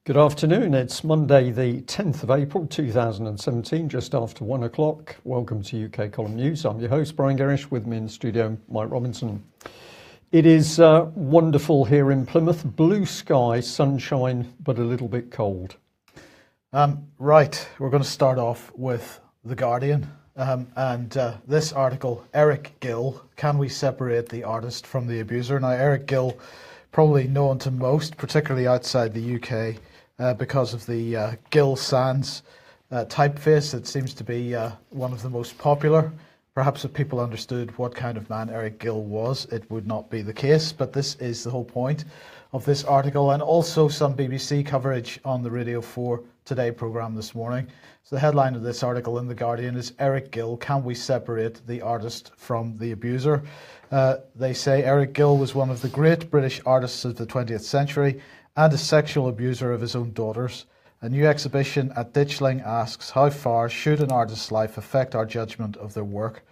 Good afternoon, it's Monday the 10th of April 2017, just after 1 o'clock. Welcome to UK Column News. I'm your host Brian Gerrish, with me in the studio Mike Robinson. It is wonderful here in Plymouth, blue sky, sunshine, but a little bit cold. Right, we're going to start off with The Guardian and this article, Eric Gill, can we separate the artist from the abuser? Now Eric Gill, probably known to most, particularly outside the UK, because of the Gill Sands typeface. It seems to be one of the most popular. Perhaps if people understood what kind of man Eric Gill was, it would not be the case, but this is the whole point of this article, and also some BBC coverage on the Radio 4 Today programme this morning. So the headline of this article in The Guardian is Eric Gill, can we separate the artist from the abuser? They say Eric Gill was one of the great British artists of the 20th century and a sexual abuser of his own daughters. A new exhibition at Ditchling asks, how far should an artist's life affect our judgment of their work?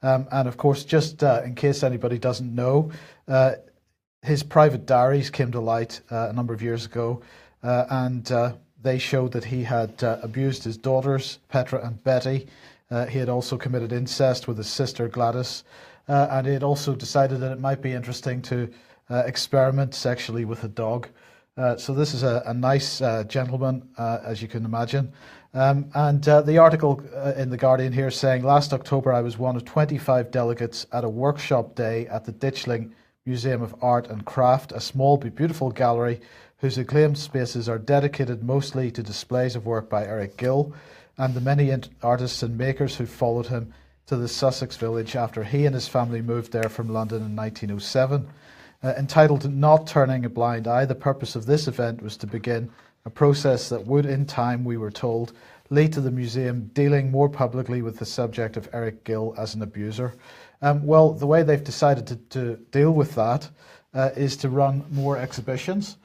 And of course, just in case anybody doesn't know, his private diaries came to light a number of years ago, and they showed that he had abused his daughters, Petra and Betty. He had also committed incest with his sister Gladys, and he had also decided that it might be interesting to experiment sexually with a dog. So this is a nice gentleman, as you can imagine. And the article in The Guardian here saying, last October I was one of 25 delegates at a workshop day at the Ditchling Museum of Art and Craft, a small but beautiful gallery whose acclaimed spaces are dedicated mostly to displays of work by Eric Gill and the many artists and makers who followed him to the Sussex village after he and his family moved there from London in 1907. Entitled Not Turning a Blind Eye, the purpose of this event was to begin a process that would, in time, we were told, lead to the museum dealing more publicly with the subject of Eric Gill as an abuser. Well, the way they've decided to deal with that is to run more exhibitions.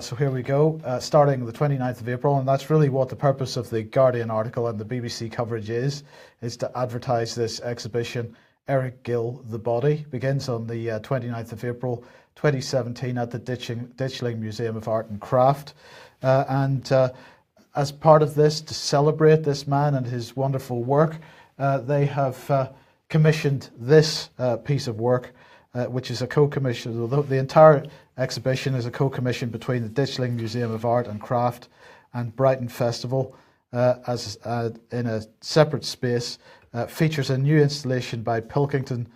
So here we go, starting the 29th of April, and that's really what the purpose of the Guardian article and the BBC coverage is to advertise this exhibition, Eric Gill, The Body. Begins on the 29th of April 2017 at the Ditchling Museum of Art and Craft. And as part of this, to celebrate this man and his wonderful work, they have commissioned this piece of work, which is a co-commission. Although the entire exhibition is a co-commission between the Ditchling Museum of Art and Craft and Brighton Festival, as in a separate space. Features a new installation by Pilkington,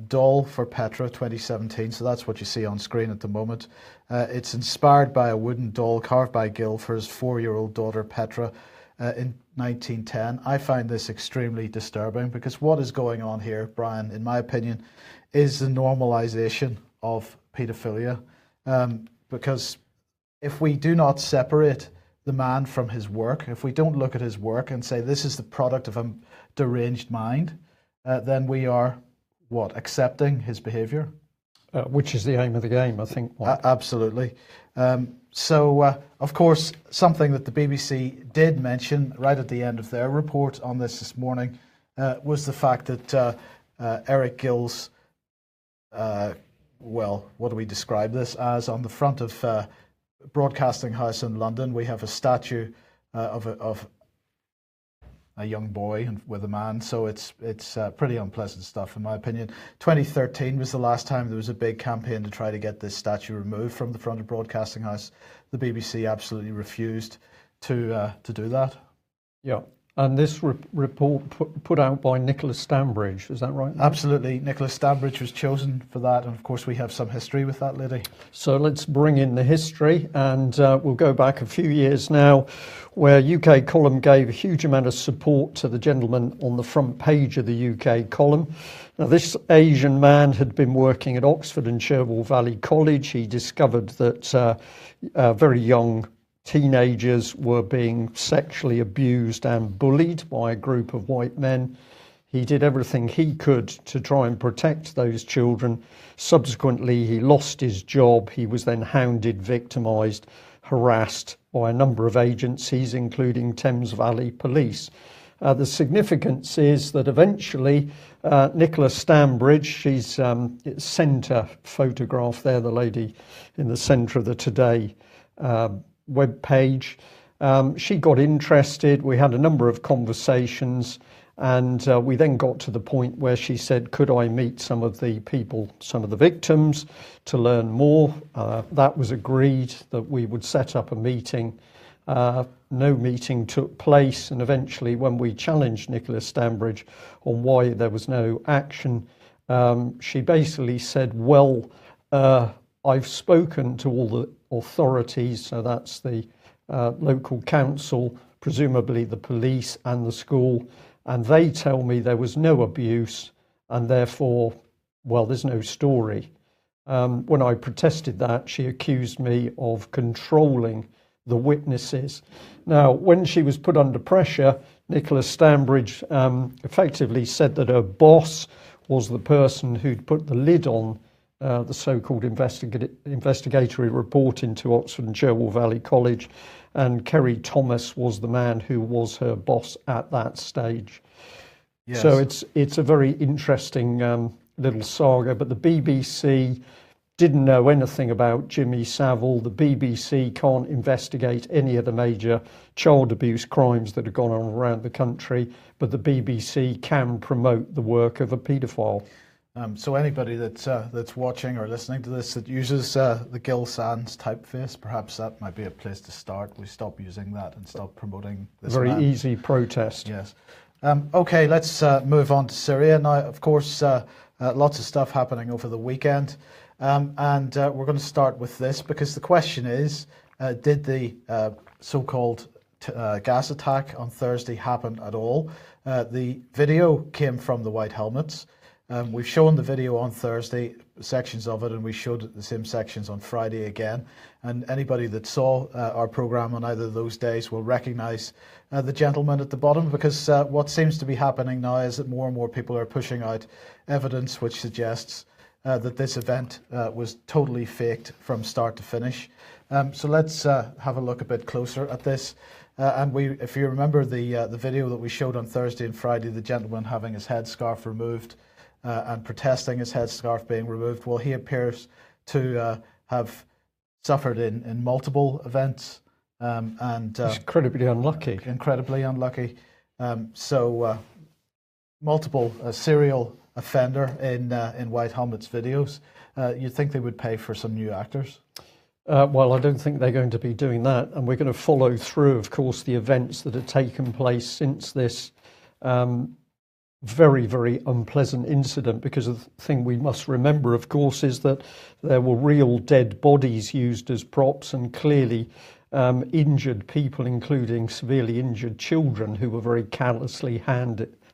Doll for Petra 2017, so that's what you see on screen at the moment. It's inspired by a wooden doll carved by Gill for his 4-year-old daughter Petra in 1910. I find this extremely disturbing because what is going on here, Brian, in my opinion, is the normalisation of paedophilia. Because if we do not separate the man from his work, if we don't look at his work and say this is the product of a deranged mind, then we are, accepting his behaviour? Which is the aim of the game, I think. Absolutely. So, of course, something that the BBC did mention right at the end of their report on this morning was the fact that Eric Gill's, what do we describe this as? On the front of Broadcasting House in London, we have a statue of a young boy with a man, so it's pretty unpleasant stuff in my opinion. 2013 was the last time there was a big campaign to try to get this statue removed from the front of Broadcasting House. The BBC absolutely refused to do that. Yeah, and this report put out by Nicholas Stambridge, is that right? Absolutely, Nicholas Stambridge was chosen for that, and of course we have some history with that lady. So let's bring in the history, and we'll go back a few years now, where UK Column gave a huge amount of support to the gentleman on the front page of the UK Column. Now, this Asian man had been working at Oxford and Cherwell Valley College. He discovered that very young teenagers were being sexually abused and bullied by a group of white men. He did everything he could to try and protect those children. Subsequently, he lost his job. He was then hounded, victimised, harassed by a number of agencies, including Thames Valley Police. The significance is that eventually Nicola Stambridge, she's centre photograph there, the lady in the centre of the Today web page, she got interested. We had a number of conversations, and we then got to the point where she said, could I meet some of the people, some of the victims, to learn more? That was agreed, that we would set up a meeting. No meeting took place, and eventually when we challenged Nicola Stambridge on why there was no action, she basically said, well, I've spoken to all the authorities, so that's the local council, presumably the police and the school, and they tell me there was no abuse, and therefore, well, there's no story. When I protested that, she accused me of controlling the witnesses. Now, when she was put under pressure, Nicola Stambridge effectively said that her boss was the person who'd put the lid on the so-called investigatory report into Oxford and Cherwell Valley College, and Kerry Thomas was the man who was her boss at that stage. Yes. So it's a very interesting little saga, but the BBC didn't know anything about Jimmy Savile. The BBC can't investigate any of the major child abuse crimes that have gone on around the country, but the BBC can promote the work of a paedophile. So anybody that's watching or listening to this that uses the Gill Sands typeface, perhaps that might be a place to start. We stop using that and stop promoting this. Very easy protest. Yes. Okay, let's move on to Syria now. Of course, lots of stuff happening over the weekend. And we're going to start with this because the question is, did the so-called gas attack on Thursday happen at all? The video came from the White Helmets. We've shown the video on Thursday, sections of it, and we showed the same sections on Friday again. And anybody that saw our programme on either of those days will recognise the gentleman at the bottom, because what seems to be happening now is that more and more people are pushing out evidence which suggests that this event was totally faked from start to finish. So let's have a look a bit closer at this. And if you remember the video that we showed on Thursday and Friday, the gentleman having his headscarf removed and protesting his headscarf being removed, well, he appears to have suffered in multiple events. And he's incredibly unlucky. Incredibly unlucky. Multiple serial offender in White Helmets videos. You'd think they would pay for some new actors. Well, I don't think they're going to be doing that, and we're going to follow through, of course, the events that have taken place since this very, very unpleasant incident, because the thing we must remember, of course, is that there were real dead bodies used as props, and clearly injured people, including severely injured children, who were very callously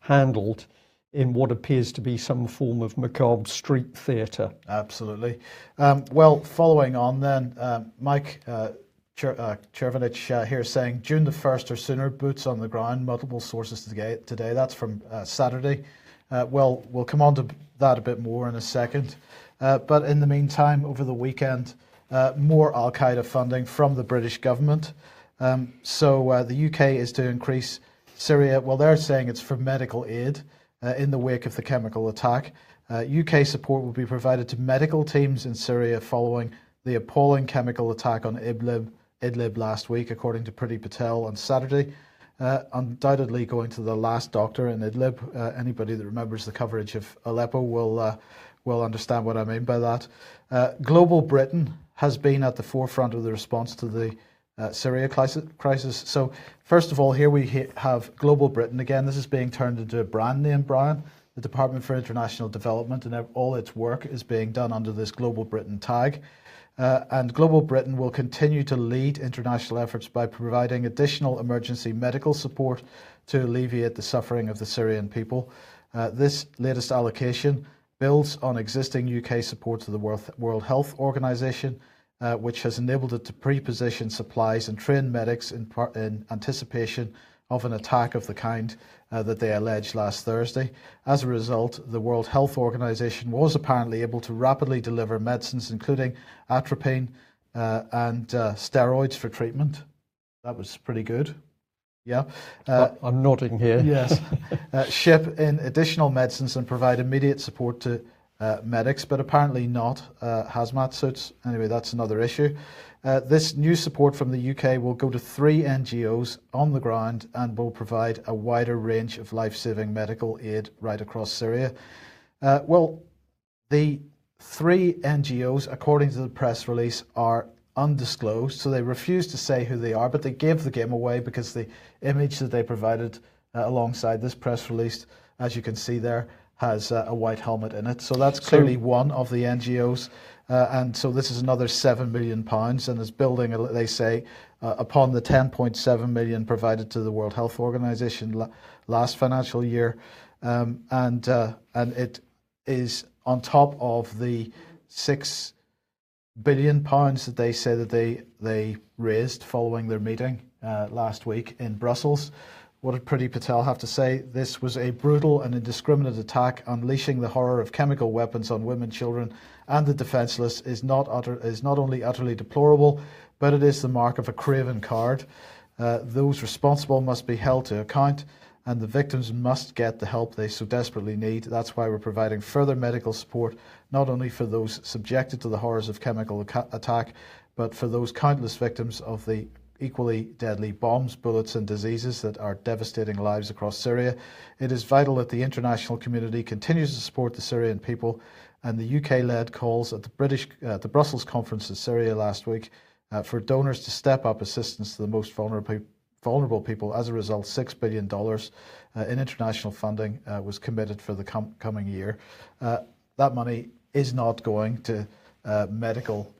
handled in what appears to be some form of macabre street theatre. Absolutely. Well, following on then, Mike Chervanich here saying June the 1st or sooner, boots on the ground, multiple sources today. That's from Saturday. Well, we'll come on to that a bit more in a second. But in the meantime, over the weekend, more Al-Qaeda funding from the British government. So the UK is to increase Syria. Well, they're saying it's for medical aid in the wake of the chemical attack. UK support will be provided to medical teams in Syria following the appalling chemical attack on Idlib last week, according to Priti Patel on Saturday. Undoubtedly going to the last doctor in Idlib. Anybody that remembers the coverage of Aleppo will understand what I mean by that. Global Britain has been at the forefront of the response to the Syria crisis. So first of all, here we have Global Britain. Again, this is being turned into a brand name, Brian. The Department for International Development and all its work is being done under this Global Britain tag. And Global Britain will continue to lead international efforts by providing additional emergency medical support to alleviate the suffering of the Syrian people. This latest allocation builds on existing UK support to the World Health Organization, which has enabled it to pre-position supplies and train medics in anticipation of an attack of the kind that they alleged last Thursday. As a result, the World Health Organization was apparently able to rapidly deliver medicines, including atropine and steroids for treatment. That was pretty good. Yeah. I'm nodding here. Yes. Ship in additional medicines and provide immediate support to medics, but apparently not hazmat suits. Anyway, that's another issue. This new support from the UK will go to 3 NGOs on the ground and will provide a wider range of life-saving medical aid right across Syria. Well, the 3 NGOs, according to the press release, are undisclosed, so they refuse to say who they are, but they gave the game away because the image that they provided alongside this press release, as you can see there, has a white helmet in it. So that's clearly one of the NGOs. And so this is another £7 million and is building, they say, upon the 10.7 million provided to the World Health Organization last financial year. And it is on top of the £6 billion that they say that they raised following their meeting last week in Brussels. What did Priti Patel have to say? This was a brutal and indiscriminate attack, unleashing the horror of chemical weapons on women, children, and the defenceless is not only utterly deplorable, but it is the mark of a craven coward. Those responsible must be held to account, and the victims must get the help they so desperately need. That's why we're providing further medical support, not only for those subjected to the horrors of chemical attack, but for those countless victims of the equally deadly bombs, bullets and diseases that are devastating lives across Syria. It is vital that the international community continues to support the Syrian people, and the UK-led calls at the Brussels conference in Syria last week for donors to step up assistance to the most vulnerable people. As a result, $6 billion in international funding was committed for the coming year. That money is not going to medical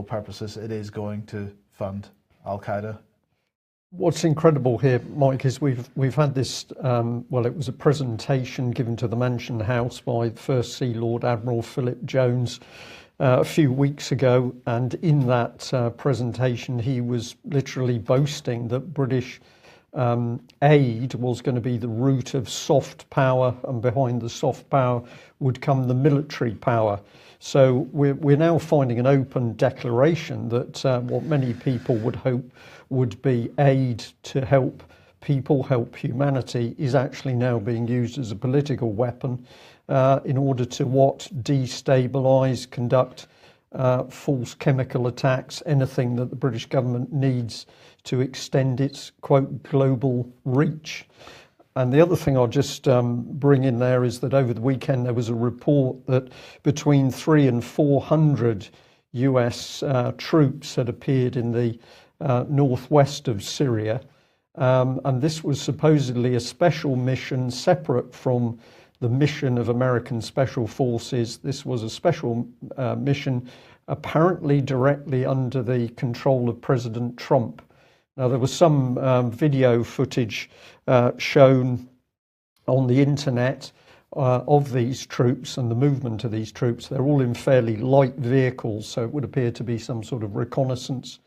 purposes. It is going to fund Al-Qaeda. What's incredible here, Mike, is we've had this, well, it was a presentation given to the Mansion House by First Sea Lord Admiral Philip Jones a few weeks ago, and in that presentation he was literally boasting that British aid was going to be the root of soft power, and behind the soft power would come the military power. So we're now finding an open declaration that what many people would hope would be aid to help people, help humanity, is actually now being used as a political weapon in order to destabilise, conduct false chemical attacks, anything that the British government needs to extend its, quote, global reach. And the other thing I'll just bring in there is that over the weekend there was a report that between 300 and 400 US troops had appeared in the northwest of Syria. And this was supposedly a special mission separate from the mission of American Special Forces. This was a special mission apparently directly under the control of President Trump. Now, there was some video footage shown on the internet of these troops and the movement of these troops. They're all in fairly light vehicles, so it would appear to be some sort of reconnaissance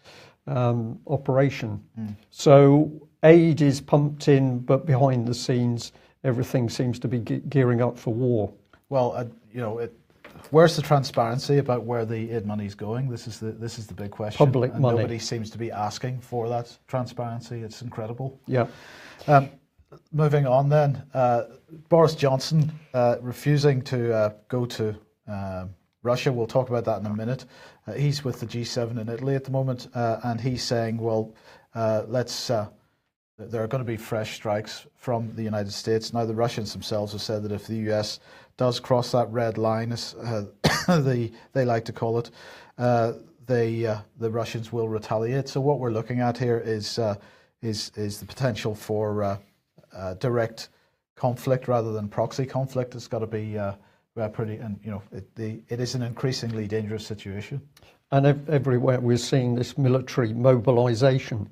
operation. So aid is pumped in, but behind the scenes, everything seems to be gearing up for war. Well, where's the transparency about where the aid money is going? This is the big question. Public money. Nobody seems to be asking for that transparency. It's incredible. Yeah. Moving on then, Boris Johnson refusing to go to Russia. We'll talk about that in a minute. He's with the G7 in Italy at the moment, and he's saying, well, there are going to be fresh strikes from the United States. Now, the Russians themselves have said that if the US does cross that red line, as they like to call it, the Russians will retaliate. So what we're looking at here is the potential for direct conflict rather than proxy conflict. It's got to be pretty, and it is an increasingly dangerous situation. And everywhere we're seeing this military mobilization.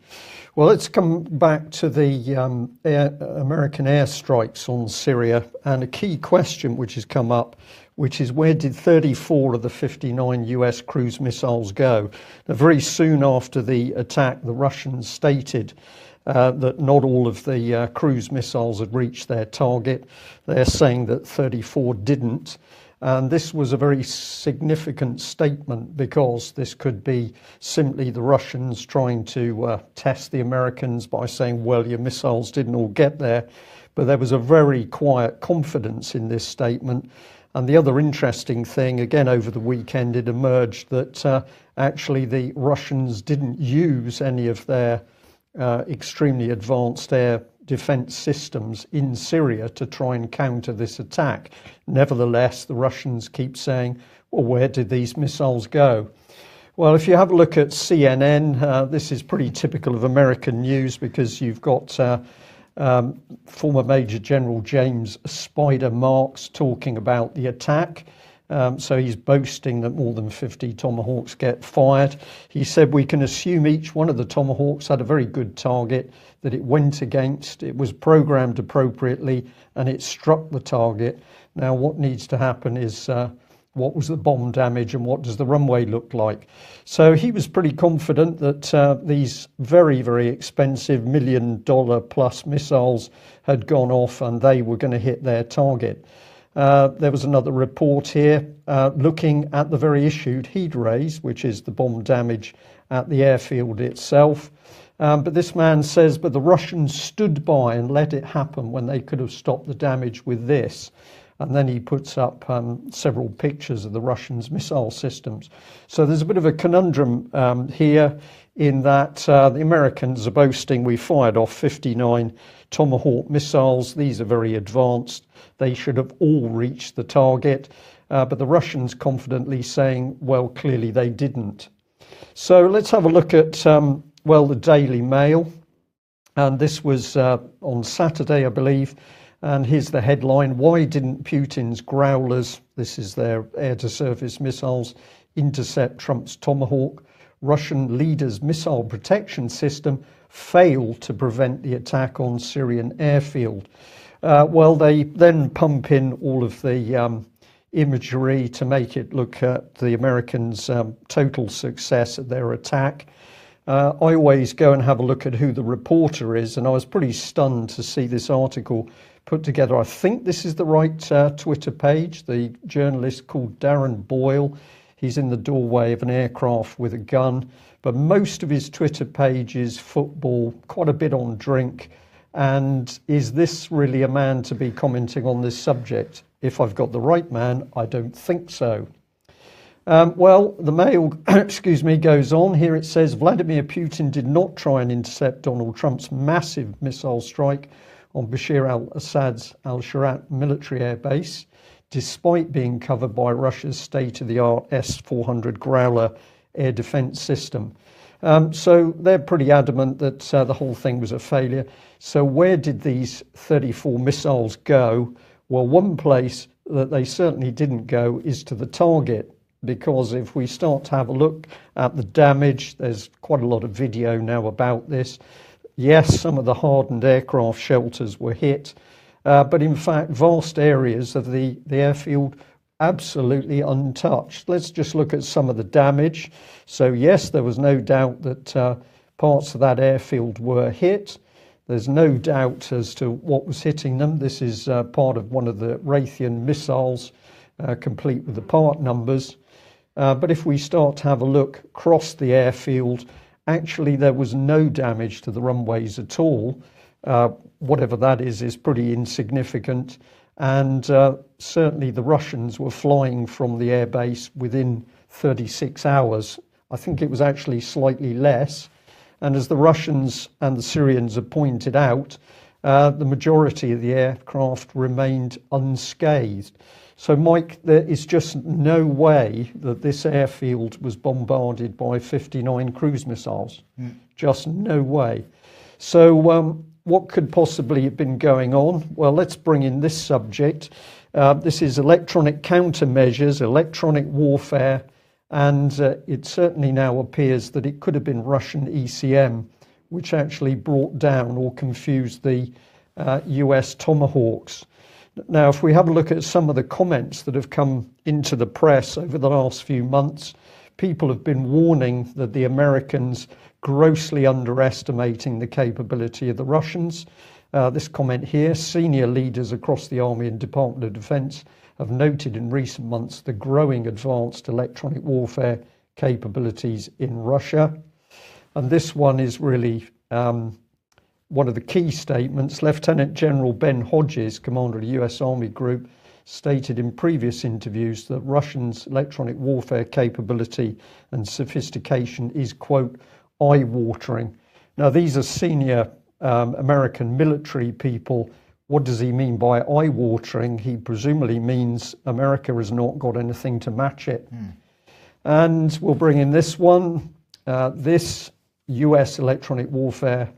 Well, let's come back to the American airstrikes on Syria, and a key question which has come up, which is where did 34 of the 59 US cruise missiles go? Now, very soon after the attack, the Russians stated that not all of the cruise missiles had reached their target. They're saying that 34 didn't. And this was a very significant statement because this could be simply the Russians trying to test the Americans by saying, well, your missiles didn't all get there. But there was a very quiet confidence in this statement. And the other interesting thing, again, over the weekend, it emerged that actually the Russians didn't use any of their extremely advanced air defense systems in Syria to try and counter this attack. Nevertheless, the Russians keep saying, well, where did these missiles go? Well, if you have a look at CNN, this is pretty typical of American news because you've got former Major General James Spider Marks talking about the attack. So he's boasting that more than 50 Tomahawks get fired. He said we can assume each one of the Tomahawks had a very good target that it went against. It was programmed appropriately and it struck the target. Now what needs to happen is what was the bomb damage and what does the runway look like? So he was pretty confident that these very, very expensive $1 million plus missiles had gone off and they were going to hit their target. There was another report here looking at the very issue he'd raised, which is the bomb damage at the airfield itself. But this man says, but the Russians stood by and let it happen when they could have stopped the damage with this. And then he puts up several pictures of the Russians' missile systems. So there's a bit of a conundrum here in that the Americans are boasting we fired off 59 Tomahawk missiles. These are very advanced. They should have all reached the target. But the Russians confidently saying, well, clearly they didn't. So let's have a look at, well, the Daily Mail. And this was on Saturday, I believe. And here's the headline, why didn't Putin's Growlers, this is their air-to-surface missiles, intercept Trump's Tomahawk? Russian leaders' missile protection system failed to prevent the attack on Syrian airfield. Well, they then pump in all of the imagery to make it look at the Americans' total success at their attack. I always go and have a look at who the reporter is, and I was pretty stunned to see this article put together. I think this is the right Twitter page. The journalist called Darren Boyle. He's in the doorway of an aircraft with a gun, but most of his Twitter page is football, quite a bit on drink. And is this really a man to be commenting on this subject? If I've got the right man, I don't think so. Well, the Mail, excuse me, goes on. Here it says, Vladimir Putin did not try and intercept Donald Trump's massive missile strike on Bashar al-Assad's al-Sharat military air base, despite being covered by Russia's state-of-the-art S-400 Growler air defense system. So they're pretty adamant that the whole thing was a failure. So where did these 34 missiles go? Well, one place that they certainly didn't go is to the target, because if we start to have a look at the damage, there's quite a lot of video now about this. Yes, some of the hardened aircraft shelters were hit, but in fact, vast areas of the airfield absolutely untouched. Let's just look at some of the damage. So yes, there was no doubt that parts of that airfield were hit. There's no doubt as to what was hitting them. This is part of one of the Raytheon missiles, complete with the part numbers. But if we start to have a look across the airfield, actually there was no damage to the runways at all. Whatever that is pretty insignificant. And certainly the Russians were flying from the airbase within 36 hours. I think it was actually slightly less. And as the Russians and the Syrians have pointed out, the majority of the aircraft remained unscathed. So, Mike, there is just no way that this airfield was bombarded by 59 cruise missiles. Just no way. So what could possibly have been going on? Well, let's bring in this subject. This is electronic countermeasures, electronic warfare, and it certainly now appears that it could have been Russian ECM, which actually brought down or confused the US Tomahawks. Now, if we have a look at some of the comments that have come into the press over the last few months, people have been warning that the Americans grossly underestimating the capability of the Russians. This comment here, senior leaders across the Army and Department of Defense have noted in recent months the growing advanced electronic warfare capabilities in Russia. And this one is really one of the key statements. Lieutenant General Ben Hodges, commander of the US Army Group, stated in previous interviews that Russians' electronic warfare capability and sophistication is, quote, eye-watering. Now, these are senior American military people. What does he mean by eye-watering? He presumably means America has not got anything to match it. And we'll bring in this one. This US electronic warfare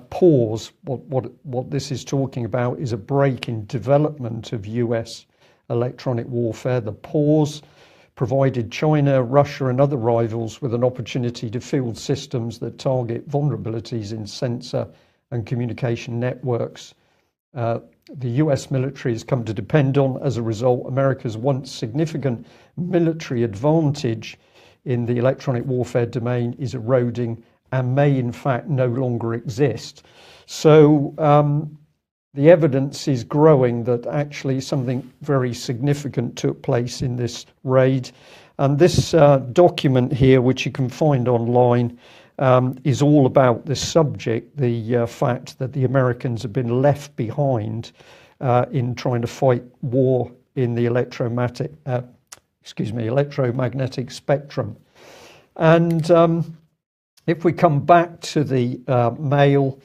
pause, what this is talking about is a break in development of US electronic warfare. The pause provided China, Russia and other rivals with an opportunity to field systems that target vulnerabilities in sensor and communication networks. The US military has come to depend on. As a result, America's once significant military advantage in the electronic warfare domain is eroding and may in fact no longer exist. So the evidence is growing that actually something very significant took place in this raid. And this document here, which you can find online, is all about this subject, the fact that the Americans have been left behind in trying to fight war in the electromagnetic spectrum. And if we come back to the Mail,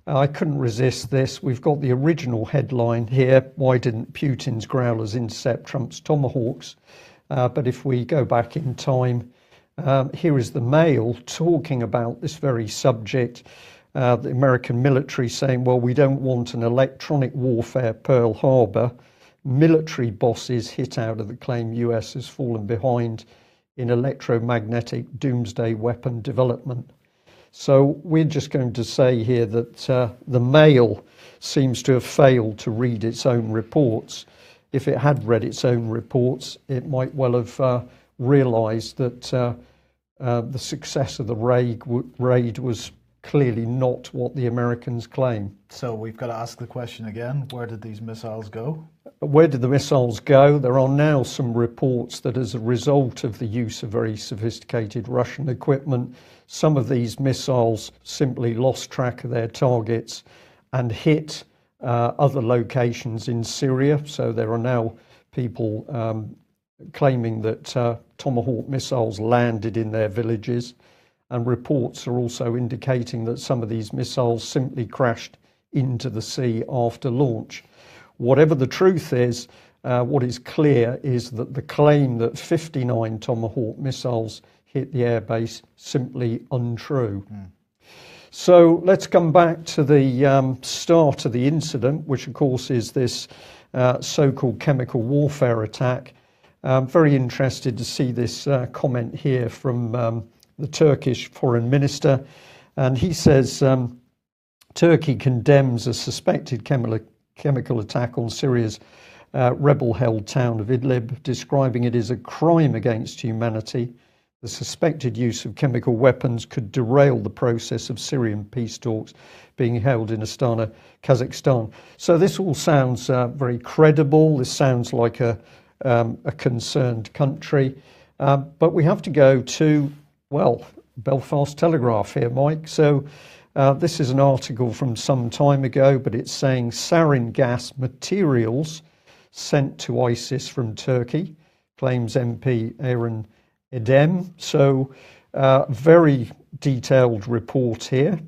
I couldn't resist this. We've got the original headline here: why didn't Putin's Growlers intercept Trump's Tomahawks? But if we go back in time, here is the Mail talking about this very subject. The American military saying, well, we don't want an electronic warfare Pearl Harbor. Military bosses hit out of the claim US has fallen behind in electromagnetic doomsday weapon development. So we're just going to say here that the Mail seems to have failed to read its own reports. If it had read its own reports, it might well have realised that the success of the raid was clearly not what the Americans claim. So we've got to ask the question again, where did these missiles go? Where did the missiles go? There are now some reports that as a result of the use of very sophisticated Russian equipment, some of these missiles simply lost track of their targets and hit other locations in Syria. So there are now people claiming that Tomahawk missiles landed in their villages, and reports are also indicating that some of these missiles simply crashed into the sea after launch. Whatever the truth is, what is clear is that the claim that 59 Tomahawk missiles hit the airbase simply untrue. So let's come back to the start of the incident, which of course is this so-called chemical warfare attack. I'm very interested to see this comment here from the Turkish foreign minister, and he says Turkey condemns a suspected chemical attack on Syria's rebel-held town of Idlib, describing it as a crime against humanity. The suspected use of chemical weapons could derail the process of Syrian peace talks being held in Astana, Kazakhstan. So this all sounds very credible. This sounds like a concerned country. But we have to go to, well, Belfast Telegraph here, Mike. So this is an article from some time ago, but it's saying sarin gas materials sent to ISIS from Turkey, claims MP Aaron Edem. So very detailed report here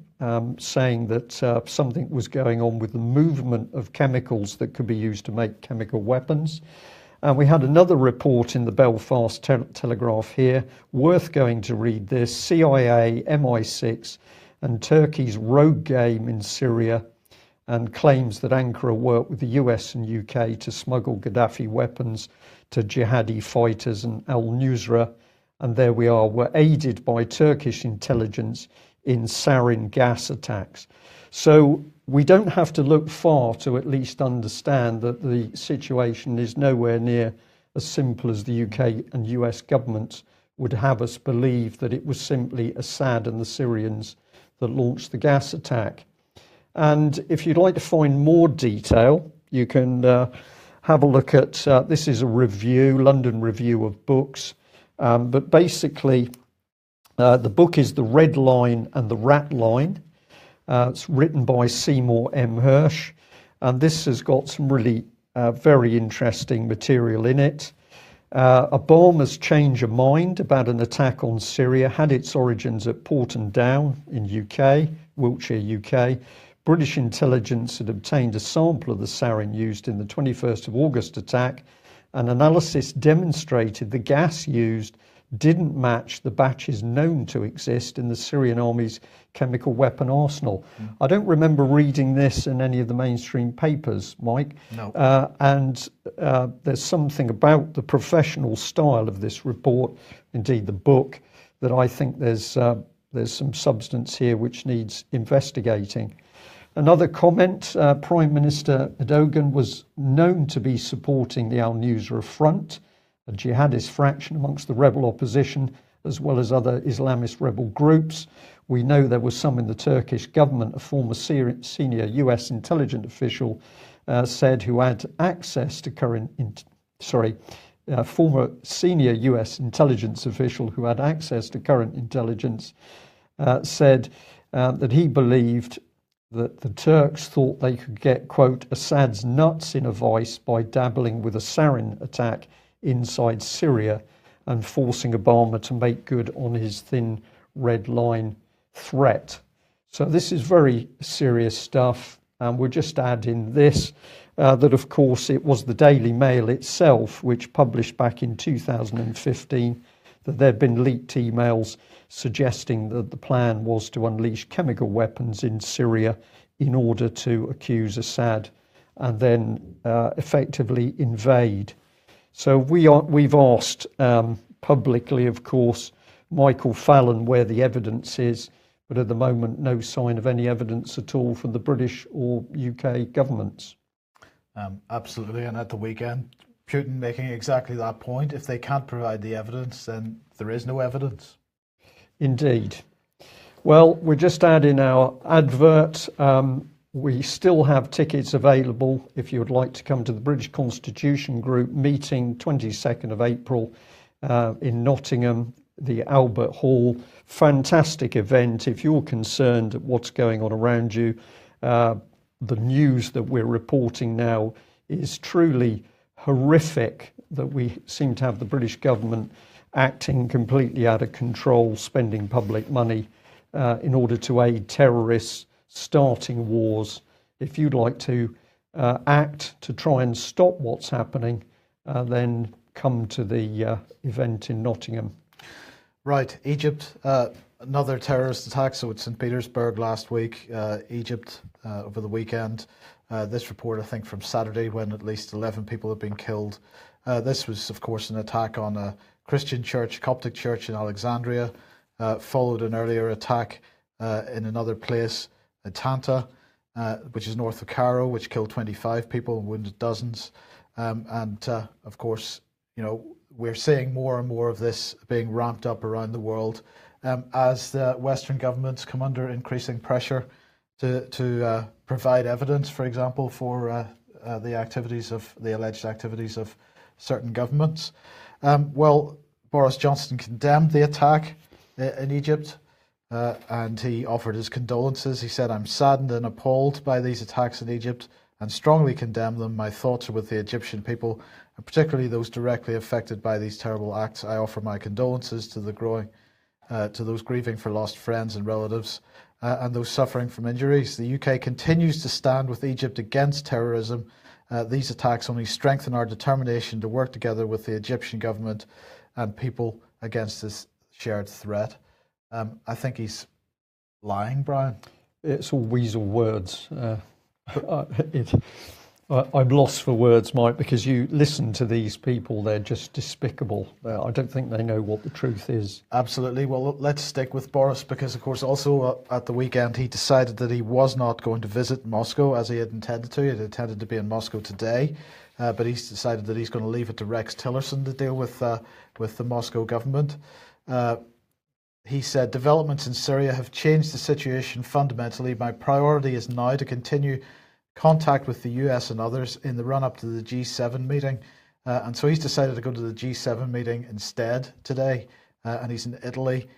saying that something was going on with the movement of chemicals that could be used to make chemical weapons. And we had another report in the Belfast Telegraph here, worth going to read this: CIA, MI6 and Turkey's rogue game in Syria, and claims that Ankara worked with the US and UK to smuggle Gaddafi weapons to jihadi fighters, and al-Nusra, and there we are, were aided by Turkish intelligence in sarin gas attacks. So we don't have to look far to at least understand that the situation is nowhere near as simple as the UK and US governments would have us believe, that it was simply Assad and the Syrians that launched the gas attack. And if you'd like to find more detail, you can have a look at, this is a review, London Review of Books, but basically the book is The Red Line and the Rat Line. It's written by Seymour M. Hersh, and this has got some really very interesting material in it. Obama's change of mind about an attack on Syria had its origins at Porton Down in UK, Wiltshire, UK. British intelligence had obtained a sample of the sarin used in the 21st of August attack, and analysis demonstrated the gas used didn't match the batches known to exist in the Syrian army's chemical weapon arsenal. I don't remember reading this in any of the mainstream papers, Mike. No. And there's something about the professional style of this report, indeed the book, that I think there's some substance here which needs investigating. Another comment, Prime Minister Erdogan was known to be supporting the Al-Nusra Front, a jihadist fraction amongst the rebel opposition, as well as other Islamist rebel groups. We know there was some in the Turkish government. A former senior US intelligence official said who had access to former senior US intelligence official who had access to current intelligence said that he believed that the Turks thought they could get, quote, Assad's nuts in a vice by dabbling with a sarin attack inside Syria and forcing Obama to make good on his thin red line threat. So this is very serious stuff, and we'll just add in this, that of course it was the Daily Mail itself which published back in 2015 that there'd been leaked emails suggesting that the plan was to unleash chemical weapons in Syria in order to accuse Assad and then effectively invade. So we've asked publicly, of course, Michael Fallon where the evidence is, but at the moment no sign of any evidence at all from the British or UK governments. Absolutely, and at the weekend, Putin making exactly that point. If they can't provide the evidence, then there is no evidence. Indeed. Well, we're just adding our advert. We still have tickets available if you would like to come to the British Constitution Group meeting 22nd of April in Nottingham, the Albert Hall. Fantastic event. If you're concerned at what's going on around you, the news that we're reporting now is truly horrific, that we seem to have the British government acting completely out of control, spending public money in order to aid terrorists, starting wars. If you'd like to act to try and stop what's happening, then come to the event in Nottingham. Right, Egypt, another terrorist attack. So it's St. Petersburg last week, Egypt over the weekend. This report, I think, from Saturday, when at least 11 people have been killed. This was, of course, an attack on a Christian church, Coptic church in Alexandria, followed an earlier attack in another place, Tanta, which is north of Cairo, which killed 25 people and wounded dozens. Of course, you know, we're seeing more and more of this being ramped up around the world as the Western governments come under increasing pressure to provide evidence, for example, for the alleged activities of certain governments. Well, Boris Johnson condemned the attack in Egypt, and he offered his condolences. He said, "I'm saddened and appalled by these attacks in Egypt and strongly condemn them. My thoughts are with the Egyptian people, and particularly those directly affected by these terrible acts. I offer my condolences to those grieving for lost friends and relatives, and those suffering from injuries. The UK continues to stand with Egypt against terrorism. These attacks only strengthen our determination to work together with the Egyptian government and people against this shared threat." I think he's lying, Brian. It's all weasel words. I'm lost for words, Mike, because you listen to these people, they're just despicable. I don't think they know what the truth is. Absolutely. Well, let's stick with Boris, because, of course, also at the weekend, he decided that he was not going to visit Moscow as he had intended to. He had intended to be in Moscow today, but he's decided that he's going to leave it to Rex Tillerson to deal with the Moscow government. He said, "Developments in Syria have changed the situation fundamentally. My priority is now to continue contact with the US and others in the run-up to the G7 meeting. And so he's decided to go to the G7 meeting instead today. And he's in Italy.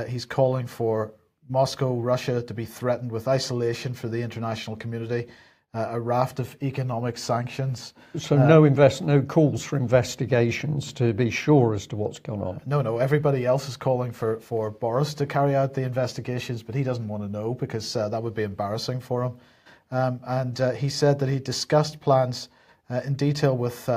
He's calling for Moscow, Russia to be threatened with isolation for the international community, a raft of economic sanctions. So no calls for investigations to be sure as to what's gone on. No. Everybody else is calling for Boris to carry out the investigations, but he doesn't want to know because that would be embarrassing for him. And he said that he discussed plans in detail with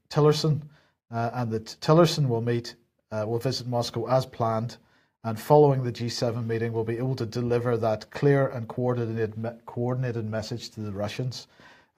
Tillerson, and that Tillerson will visit Moscow as planned, and following the G7 meeting will be able to deliver that clear and coordinated message to the Russians.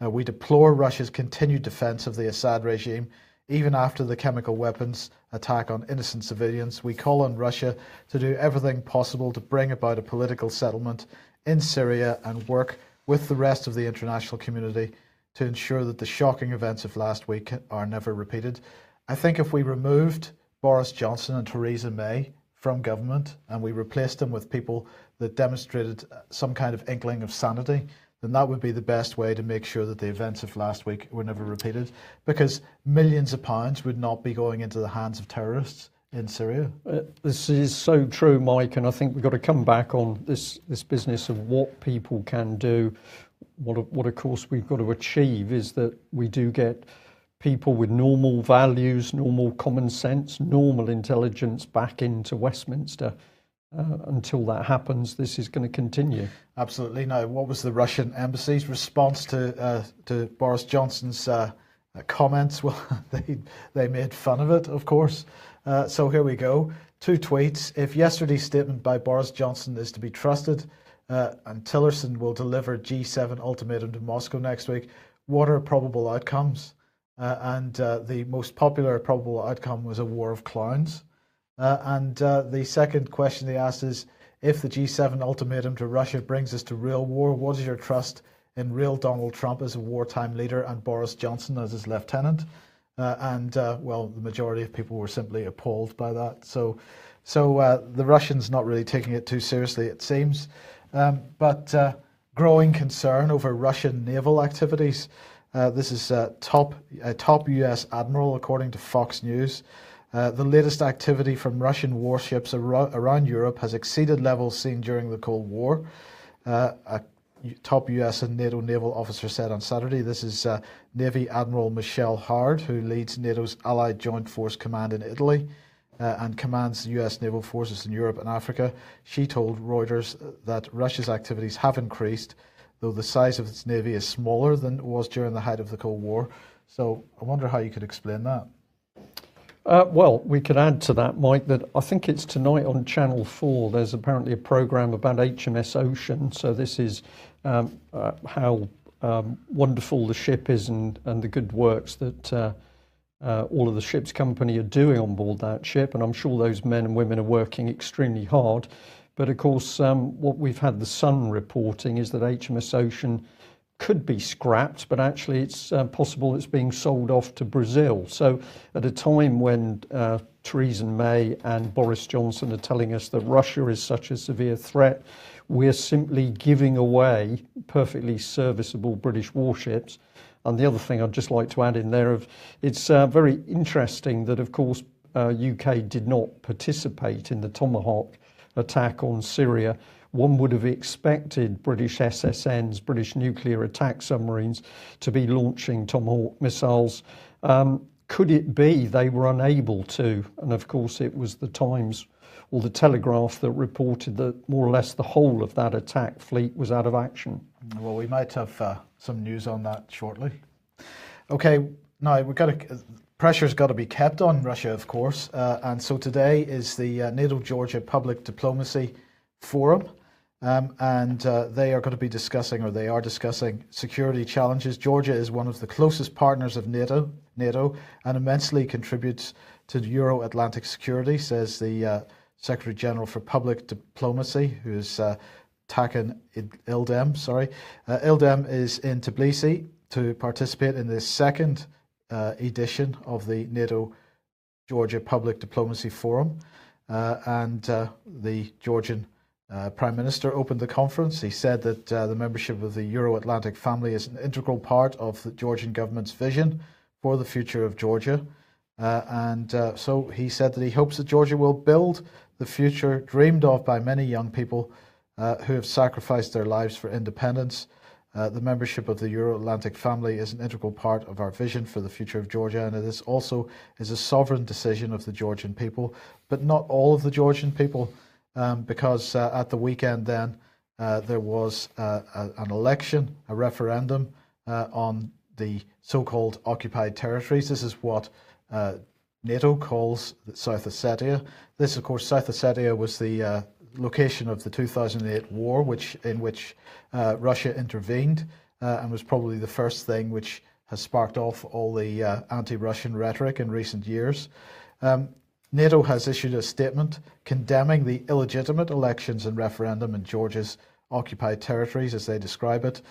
We deplore Russia's continued defense of the Assad regime, even after the chemical weapons attack on innocent civilians. We call on Russia to do everything possible to bring about a political settlement in Syria and work with the rest of the international community to ensure that the shocking events of last week are never repeated. I think if we removed Boris Johnson and Theresa May from government and we replaced them with people that demonstrated some kind of inkling of sanity, then that would be the best way to make sure that the events of last week were never repeated, because millions of pounds would not be going into the hands of terrorists in Syria. This is so true, Mike, and I think we've got to come back on this business of what people can do. What of course we've got to achieve is that we do get people with normal values, normal common sense, normal intelligence back into Westminster. Until that happens, this is going to continue. Absolutely. Now, what was the Russian embassy's response to Boris Johnson's comments? Well, they made fun of it, of course. So here we go. 2 tweets. If yesterday's statement by Boris Johnson is to be trusted, and Tillerson will deliver G7 ultimatum to Moscow next week, what are probable outcomes? And the most popular probable outcome was a war of clowns. And the second question they asked is, if the G7 ultimatum to Russia brings us to real war, what is your trust in real Donald Trump as a wartime leader and Boris Johnson as his lieutenant? Well, the majority of people were simply appalled by that. So the Russians not really taking it too seriously, it seems. But growing concern over Russian naval activities. This is a top US admiral, according to Fox News. The latest activity from Russian warships around Europe has exceeded levels seen during the Cold War. A top US and NATO naval officer said on Saturday. This is Navy Admiral Michelle Howard, who leads NATO's Allied Joint Force Command in Italy and commands US naval forces in Europe and Africa. She told Reuters that Russia's activities have increased, though the size of its navy is smaller than it was during the height of the Cold War. So I wonder how you could explain that. Well, we could add to that, Mike, that I think it's tonight on Channel 4. There's apparently a programme about HMS Ocean. So this is how wonderful the ship is and the good works that all of the ship's company are doing on board that ship. And I'm sure those men and women are working extremely hard. But of course, what we've had the Sun reporting is that HMS Ocean could be scrapped, but actually it's possible it's being sold off to Brazil. So at a time when Theresa May and Boris Johnson are telling us that Russia is such a severe threat, we're simply giving away perfectly serviceable British warships. And the other thing I'd just like to add in there, it's very interesting that, of course, UK did not participate in the Tomahawk attack on Syria. One would have expected British SSNs, British nuclear attack submarines, to be launching Tomahawk missiles. Could it be they were unable to? And of course, it was the Times or the Telegraph that reported that more or less the whole of that attack fleet was out of action. Well, we might have some news on that shortly. Okay, now pressure's got to be kept on Russia, of course. And so today is the NATO-Georgia Public Diplomacy Forum. And they are going to be discussing, or they are discussing, security challenges. Georgia is one of the closest partners of NATO, and immensely contributes to Euro-Atlantic security, says the Secretary General for Public Diplomacy, who is Takan Ildem. Ildem is in Tbilisi to participate in the second edition of the NATO-Georgia Public Diplomacy Forum, and the Georgian Prime Minister opened the conference. He said that the membership of the Euro-Atlantic family is an integral part of the Georgian government's vision for the future of Georgia. So he said that he hopes that Georgia will build the future dreamed of by many young people who have sacrificed their lives for independence. The membership of the Euro-Atlantic family is an integral part of our vision for the future of Georgia, and it is also a sovereign decision of the Georgian people, but not all of the Georgian people, because at the weekend then there was an election, a referendum on the so-called occupied territories. This is what NATO calls South Ossetia. This, of course, South Ossetia was the location of the 2008 war, in which Russia intervened, and was probably the first thing which has sparked off all the anti-Russian rhetoric in recent years. NATO has issued a statement condemning the illegitimate elections and referendum in Georgia's occupied territories, as they describe it.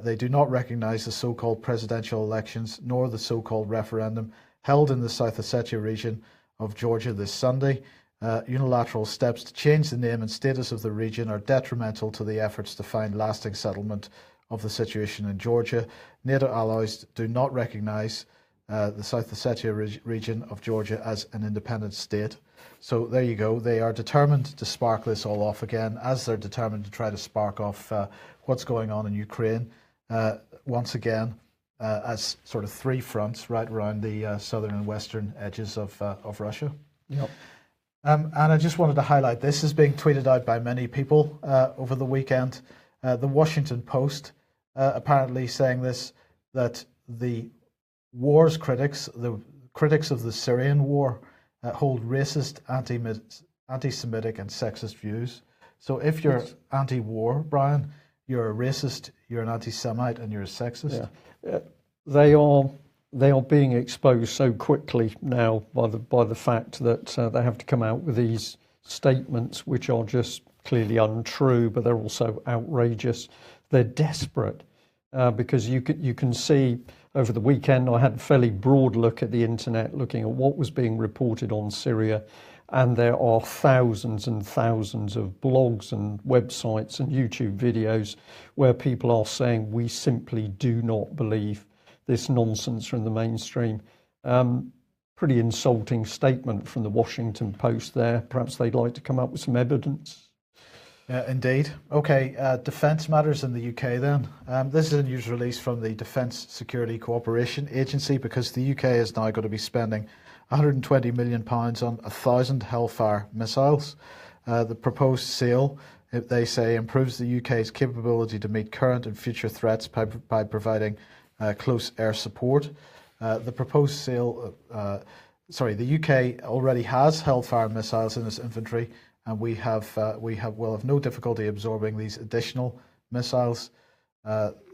They do not recognize the so-called presidential elections nor the so-called referendum held in the South Ossetia region of Georgia this Sunday. Unilateral steps to change the name and status of the region are detrimental to the efforts to find lasting settlement of the situation in Georgia. NATO allies do not recognize the South Ossetia region of Georgia as an independent state. So there you go. They are determined to spark this all off again, as they're determined to try to spark off what's going on in Ukraine once again, as sort of three fronts right around the southern and western edges of Russia. Yep. And I just wanted to highlight this is being tweeted out by many people over the weekend. The Washington Post apparently saying this, that the war's critics, the critics of the Syrian war, hold racist, anti-Semitic and sexist views. So if you're anti-war, Brian, you're a racist, you're an anti-Semite, and you're a sexist. Yeah. They are being exposed so quickly now by the fact that they have to come out with these statements which are just clearly untrue, but they're also outrageous. They're desperate because you can see over the weekend I had a fairly broad look at the internet, looking at what was being reported on Syria, and there are thousands and thousands of blogs and websites and YouTube videos where people are saying we simply do not believe this nonsense from the mainstream. Pretty insulting statement from the Washington Post there. Perhaps they'd like to come up with some evidence. Indeed. Okay, defence matters in the UK then. This is a news release from the Defence Security Cooperation Agency, because the UK is now going to be spending £120 million on 1,000 Hellfire missiles. The proposed sale, they say, improves the UK's capability to meet current and future threats by providing close air support. The proposed sale, the UK already has Hellfire missiles in its inventory, and we will have no difficulty absorbing these additional missiles.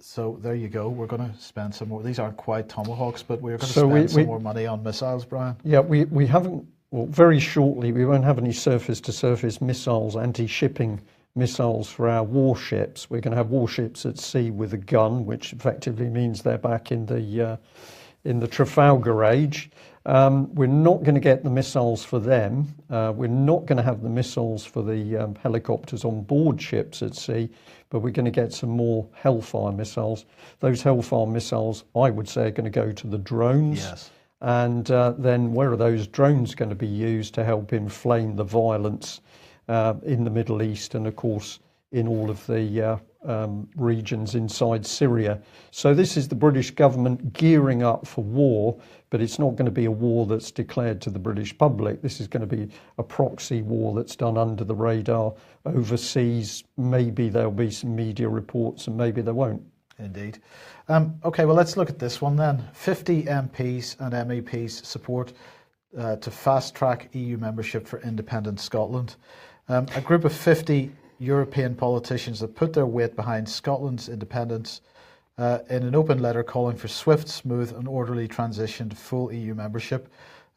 So there you go. We're going to spend some more. These aren't quite Tomahawks, but we're going to spend some more money on missiles, Brian. Yeah, we haven't. Well, very shortly, we won't have any surface-to-surface missiles, anti-shipping missiles for our warships. We're going to have warships at sea with a gun, which effectively means they're back in the Trafalgar age. We're not going to get the missiles for them. We're not going to have the missiles for the helicopters on board ships at sea, but we're going to get some more Hellfire missiles. Those Hellfire missiles, I would say, are going to go to the drones. Yes. And then where are those drones going to be used to help inflame the violence in the Middle East and, of course, in all of the regions inside Syria? So this is the British government gearing up for war, but it's not going to be a war that's declared to the British public. This is going to be a proxy war that's done under the radar overseas. Maybe there'll be some media reports and maybe there won't. Indeed. Okay, well, let's look at this one then. 50 MPs and MEPs support to fast-track EU membership for independent Scotland. A group of 50 European politicians have put their weight behind Scotland's independence in an open letter calling for swift, smooth and orderly transition to full EU membership.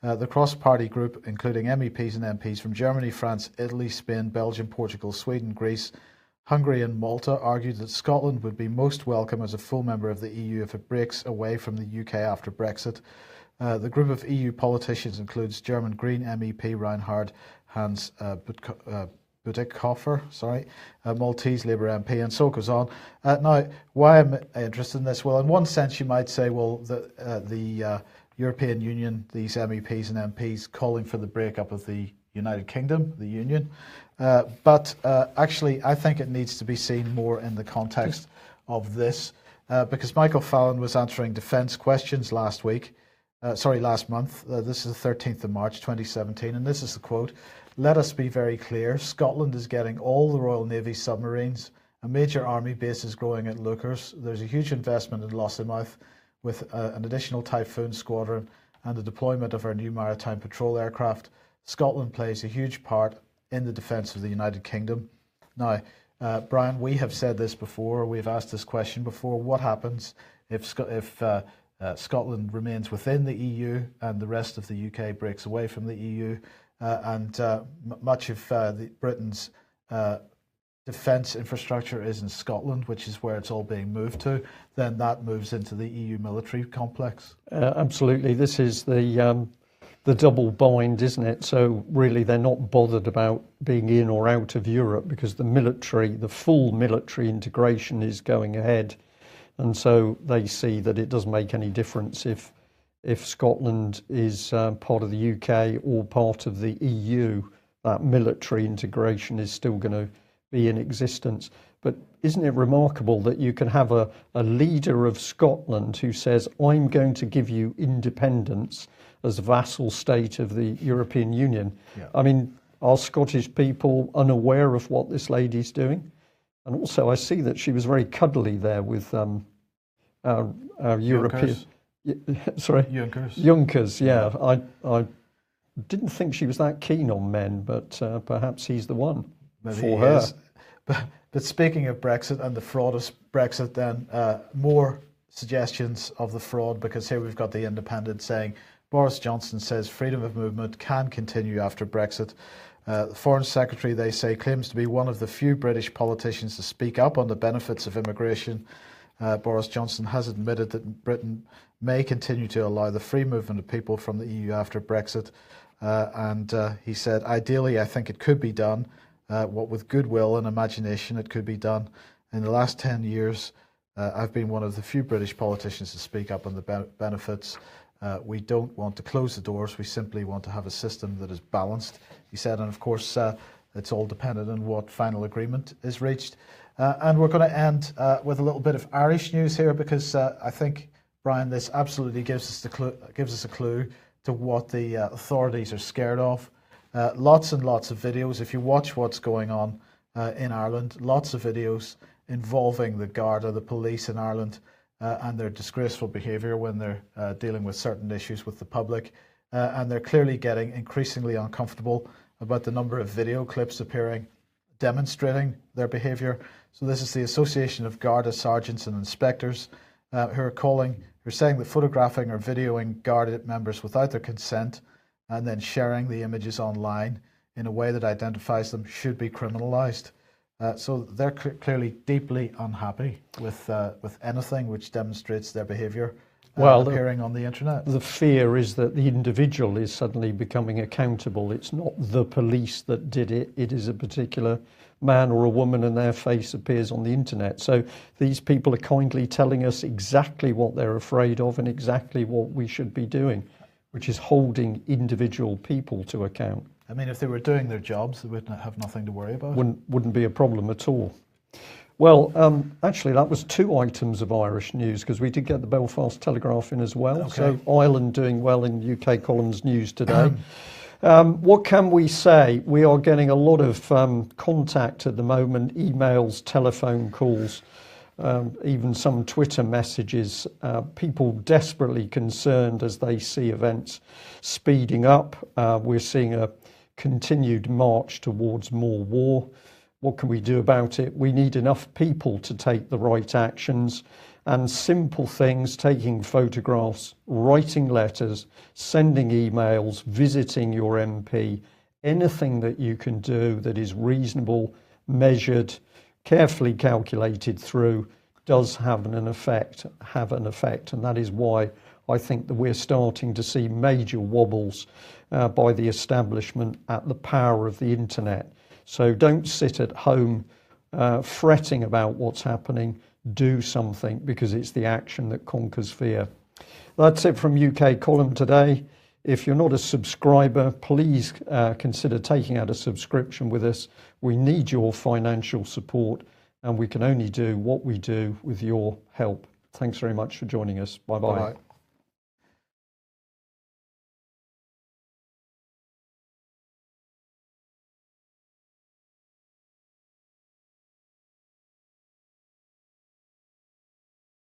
The cross-party group, including MEPs and MPs from Germany, France, Italy, Spain, Belgium, Portugal, Sweden, Greece, Hungary and Malta, argued that Scotland would be most welcome as a full member of the EU if it breaks away from the UK after Brexit. The group of EU politicians includes German Green MEP Reinhard Hans Boutikofer, a Maltese Labour MP, and so it goes on. Now, why am I interested in this? Well, in one sense, you might say, well, the European Union, these MEPs and MPs calling for the breakup of the United Kingdom, the Union. But actually, I think it needs to be seen more in the context of this, because Michael Fallon was answering defence questions last month. This is the 13th of March 2017, and this is the quote. "Let us be very clear, Scotland is getting all the Royal Navy submarines, a major army base is growing at Lookers, there's a huge investment in Lossiemouth with an additional Typhoon squadron and the deployment of our new maritime patrol aircraft. Scotland plays a huge part in the defence of the United Kingdom." Now, Brian, we have said this before, we've asked this question before, what happens if Scotland remains within the EU and the rest of the UK breaks away from the EU? And much of Britain's defence infrastructure is in Scotland, which is where it's all being moved to, then that moves into the EU military complex. Absolutely. This is the double bind, isn't it? So really they're not bothered about being in or out of Europe because the full military integration is going ahead. And so they see that it doesn't make any difference if Scotland is part of the UK or part of the EU, that military integration is still going to be in existence. But isn't it remarkable that you can have a leader of Scotland who says, I'm going to give you independence as a vassal state of the European Union? Yeah. I mean, are Scottish people unaware of what this lady's doing? And also I see that she was very cuddly there with our European... Junkers, yeah. I didn't think she was that keen on men, but perhaps he's the one for her. But speaking of Brexit and the fraud of Brexit, then more suggestions of the fraud, because here we've got the Independent saying Boris Johnson says freedom of movement can continue after Brexit. The Foreign Secretary, they say, claims to be one of the few British politicians to speak up on the benefits of immigration. Boris Johnson has admitted that Britain may continue to allow the free movement of people from the EU after Brexit. And he said, ideally, I think it could be done. What with goodwill and imagination, it could be done. In the last 10 years, I've been one of the few British politicians to speak up on the benefits. We don't want to close the doors. We simply want to have a system that is balanced, he said. And of course, it's all dependent on what final agreement is reached. And we're going to end with a little bit of Irish news here, because I think, Brian, this absolutely gives us a clue to what the authorities are scared of. Lots and lots of videos. If you watch what's going on in Ireland, lots of videos involving the Garda, the police in Ireland, and their disgraceful behaviour when they're dealing with certain issues with the public. And they're clearly getting increasingly uncomfortable about the number of video clips appearing demonstrating their behaviour. So this is the Association of Garda Sergeants and Inspectors who are saying that photographing or videoing Garda members without their consent and then sharing the images online in a way that identifies them should be criminalised. So they're clearly deeply unhappy with anything which demonstrates their behaviour appearing on the internet. The fear is that the individual is suddenly becoming accountable. It's not the police that did it. It is a particular man or a woman and their face appears on the internet. So these people are kindly telling us exactly what they're afraid of and exactly what we should be doing, which is holding individual people to account. I mean, if they were doing their jobs, they wouldn't have nothing to worry about. Wouldn't be a problem at all. Well, actually, that was 2 items of Irish news, because we did get the Belfast Telegraph in as well. Okay. So Ireland doing well in UK columns news today. What can we say? We are getting a lot of contact at the moment, emails, telephone calls, even some Twitter messages, people desperately concerned as they see events speeding up. We're seeing a continued march towards more war. What can we do about it? We need enough people to take the right actions, and simple things, taking photographs, writing letters, sending emails, visiting your MP, anything that you can do that is reasonable, measured, carefully calculated through, does have an effect. And that is why I think that we're starting to see major wobbles by the establishment at the power of the internet. So don't sit at home fretting about what's happening. Do something, because it's the action that conquers fear. That's it from UK Column today. If you're not a subscriber, please consider taking out a subscription with us. We need your financial support, and we can only do what we do with your help. Thanks very much for joining us. Bye-bye. Bye-bye.